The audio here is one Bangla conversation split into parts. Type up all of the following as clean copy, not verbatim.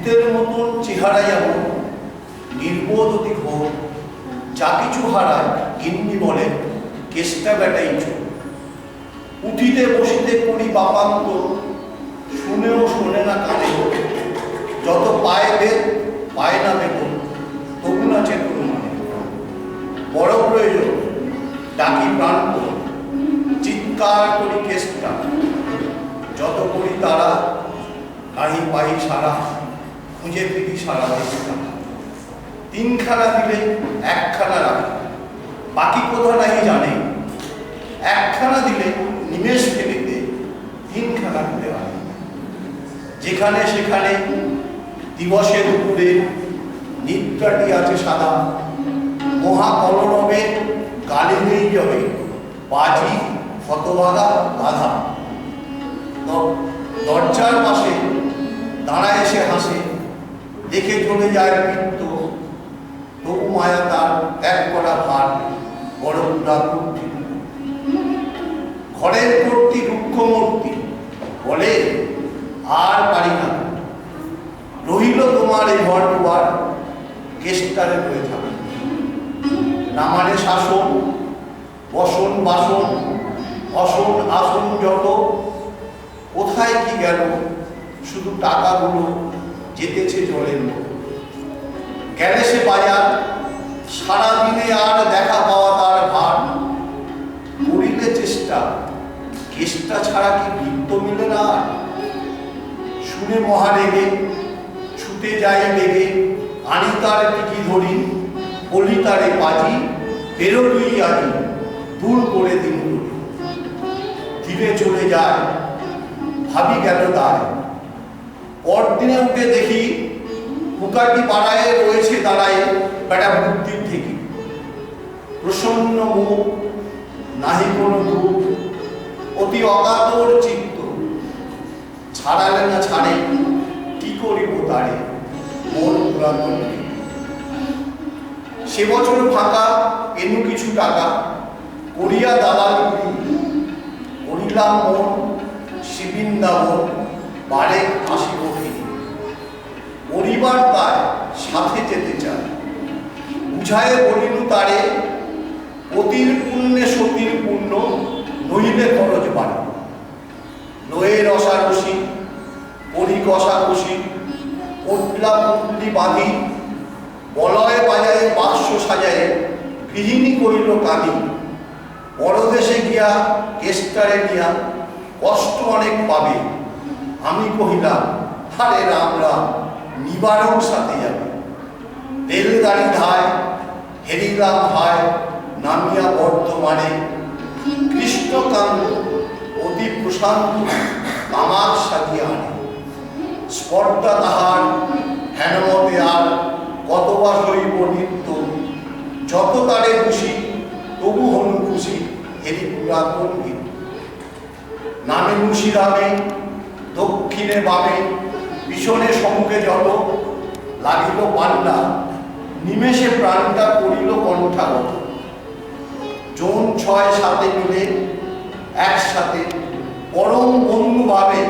ভূতের মতন চেহারা যেমন নির্বোধ অতি ঘোর, যা কিছু হারায় গিন্নি বলে কেষ্টা বেটাই চোর। উঠিতে বসিতে করি বাপান্ত, শুনেও শোনে না কানে, যত পায় বেদ পায় না বেতন, তবু না চেতন মানে। বড় প্রয়োজন ডাকি প্রান্ত, চিৎকার করি কেষ্টা, যত করি তারা নাহি পাই সারা, খুঁজে ফিরি সারা দেশটা। তিনখানা দিলে একখানা রাখে, বাকি কোথা নাহি জানে, একখানা দিলে নিমেষ ফেলিতে তিনখানা দিলে হয়। যেখানে সেখানে দিবসের উপরে নিদ্রাটি আছে সাদা, মহাকলরবে গালি নেই জবে, বাজি হতবাগা গাধা। দরজার পাশে দাঁড়ায় এসে হাসে, দেখে চলে যায় মৃত্যু, তবু মায়া তার ত্যাগ করা ভার বড় পুরাতন। ঘরের কর্তী রুক্ষ মূর্তি বলে আর পারি না, রহিল তোমার এই ঘর দুয়ার কেষ্টারে হয়ে থাকে। না মানে শাসন বসন বাসন অসন আসন যত, কোথায় কি গেল শুধু টাকাগুলো যেতেছে জলের মতো। গেলে সে বাজার সারাদিনে আর দেখা পাওয়া তার ভার, করিলে চেষ্টা কেষ্টা ছাড়া কি বৃত্ত মিলে না। শুনে মহারেগে ছুটে যাই বেগে, আনি তার টিকি ধরি, বলি তারে বাজি বেরোবই আজি, দূর করে দিন ধরি। ধীরে চলে যায় ভাবি গেল দায়, পরদিনে উঠে দেখি হুকাটি পাড়ায় রয়েছে দাঁড়ায় বেটা বুদ্ধির থেকে। প্রসন্ন মুখ নাহি কোনো দুঃখ, অতি অকাতর চিত্ত, ছাড়ালে না ছাড়ে কি করিব তারে মোর পুরাতন। সে বছর ফাঁকা এনু কিছু টাকা, করিয়া দালাল করিলাম মন শিবিন্দাবন, বারে আসিব ফিরে। পরিবার তার সাথে যেতে চায়, বুঝায় বলিনু তারে, অতির পুণ্যে সতীর পুণ্য, নইলে খরচ বাড়ে। নয়ের রসারসি পরি কষাকষি, পটলা পুটলি বাঁধি, বলয় বাজায়ে বাক্স সাজায়ে, গৃহিণী করিল কাঁদি। পরদেশে গিয়া কেষ্টারে নিয়া কষ্ট অনেক পাবে, আমি কহিলাম হারে রাম রাম নিবারণ সাথে যাবে। রেলগাড়ি ধায় হেরিলাম হায়, নামিয়া বর্ধমানে, কৃষ্ণকান্ত অতি প্রশান্ত কামাক সাজিয়া আনে। স্পর্ধা তাহার হেনমতে আর কতবা সইব নিত্য, যত তারে খুশি তবু হনু খুশি হেরি পুরাতন গীত। নামে মুশিরামে দক্ষিণে বামে, পিছনে সম্মুখে যত, লাগিল পান্ডা নিমেষে প্রাণটা করিল কণ্ঠাগত। জন ৬-৭ মিলে একসাথে পরম বন্ধু ভাবে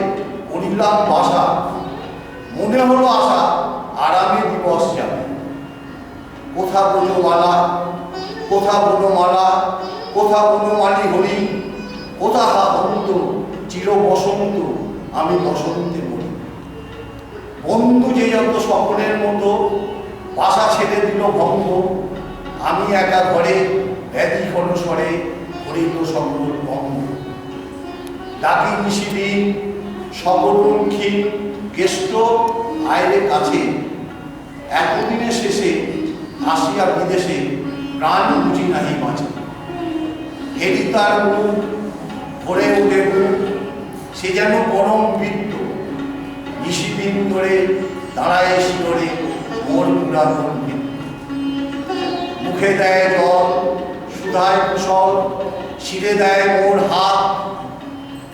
করিলাম বাসা, মনে হলো আশা আরামে দিবস যাবে। কোথা বলো মালা কোথা বলো মালা, কোথা বলো মালি হরি, কোথা হা বন্ধু চির বসন্ত, আমি বসন্তে মরি। বন্ধু যে যত স্বপ্নের মতো, বাসা ছেড়ে দিল ভঙ্গ, আমি একা ঘরে ব্যাধি স্বরে হরিল সকল ভঙ্গ। ডাকি নিশিদিন সকলক্ষী কেষ্ট আয়রে কাছে, এতদিনে শেষে আসিয়া বিদেশে প্রাণ বুঝি নাহি বাঁচে। হেরি তার মুখ ধরে উঠে মুখ, সে যেন পরম বৃত্ত, নিশিদিন ধরে দাঁড়ায় শিরে মোর পুরাতন বৃত্ত। মুখে দেয় জল সুধায় কুশল, শিরে দেয় মোর হাত,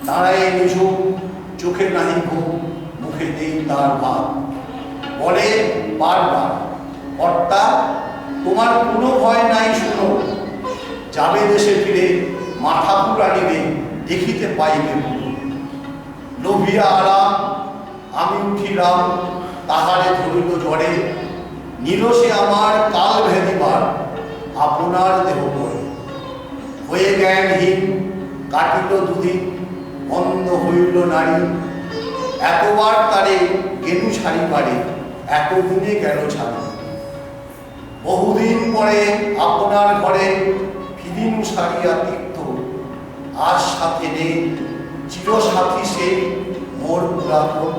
দাঁড়ায় নিঝুম চোখে নাহি ঘুম, মুখে নেই তার ভাত। বলে বারবার কর্তা তোমার কোনো ভয় নাই শুনো, যাবে দেশে ফিরে মাথা পুরা নিবে, দেখিতে পাইবে। লোভিয়া আরাম আমি উঠিলাম তাহারে ধরিল জ্বরে, নিরসে আমার কাল ভেদিবার আপনার দেহ পড়ে। হয়ে জ্ঞানহীন কাটিল দুদিন, বন্ধ হইল নারী, এতবার তারে গেলু ছাড়িবারে, এতদিনে গেল ছাড়ি। বহুদিন পরে আপনার ঘরে ফিরিনু সারিয়া তীর্থ, আজ সাথে নেই চিরসাথী সেই মোর পুরাতন